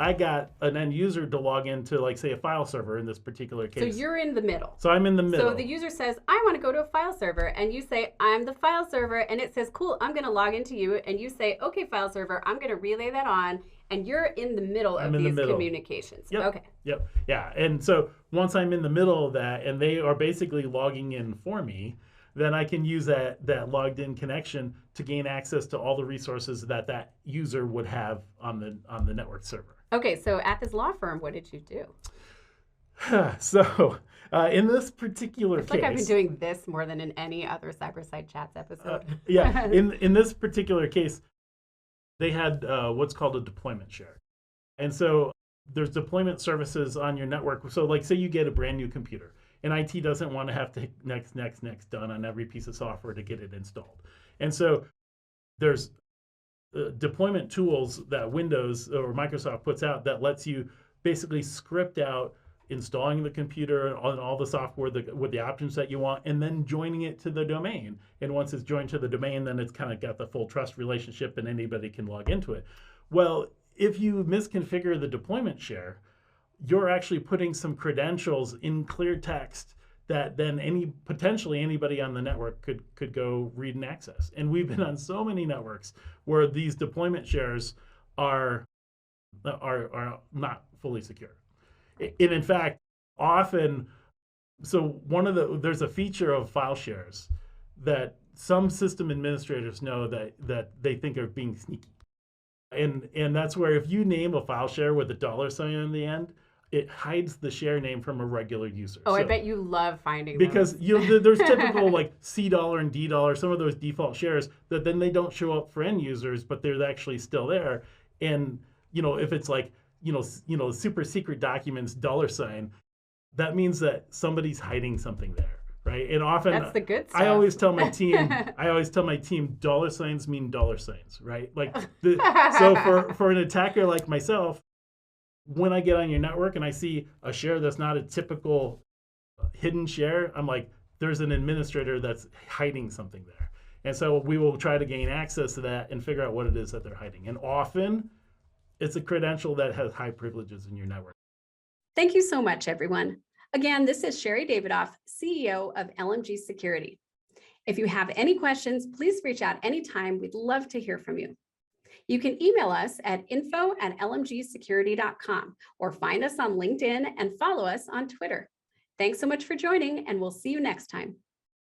I got an end user to log into, like, say, a file server in this particular case. So you're in the middle. So I'm in the middle. So the user says, I want to go to a file server. And you say, I'm the file server. And it says, cool, I'm going to log into you. And you say, okay, file server, I'm going to relay that on. And you're in the middle of these communications. Yep. Okay. Yep. Yeah. And so once I'm in the middle of that and they are basically logging in for me, then I can use that logged in connection to gain access to all the resources that user would have on the network server. Okay, so at this law firm, what did you do? So in this particular case, like I've been doing this more than in any other CyberSide Chats episode. Yeah, in this particular case, they had what's called a deployment share, and so there's deployment services on your network. So like, say you get a brand new computer. And IT doesn't want to have to hit next done on every piece of software to get it installed. And so there's deployment tools that Windows or Microsoft puts out that lets you basically script out installing the computer on all the software with the options that you want, and then joining it to the domain. And once it's joined to the domain, then it's kind of got the full trust relationship and anybody can log into it. Well, if you misconfigure the deployment share, you're actually putting some credentials in clear text that then potentially anybody on the network could go read and access. And we've been on so many networks where these deployment shares are not fully secure. And in fact, often, so there's a feature of file shares that some system administrators know that they think are being sneaky. And that's where if you name a file share with a $sign on the end, it hides the share name from a regular user. Oh, so, I bet you love finding because there's typical like $C and D, some of those default shares that then they don't show up for end users, but they're actually still there. And if it's like super secret documents $sign, that means that somebody's hiding something there, right? And often that's the good stuff. I always tell my team $signs mean $signs, right? Like so for an attacker like myself, when I get on your network and I see a share that's not a typical hidden share, I'm like, there's an administrator that's hiding something there. And so we will try to gain access to that and figure out what it is that they're hiding. And often it's a credential that has high privileges in your network. Thank you so much, everyone. Again, this is Sherry Davidoff, CEO of LMG Security. If you have any questions, please reach out anytime. We'd love to hear from you. You can email us at info@lmgsecurity.com or find us on LinkedIn and follow us on Twitter. Thanks so much for joining, and we'll see you next time.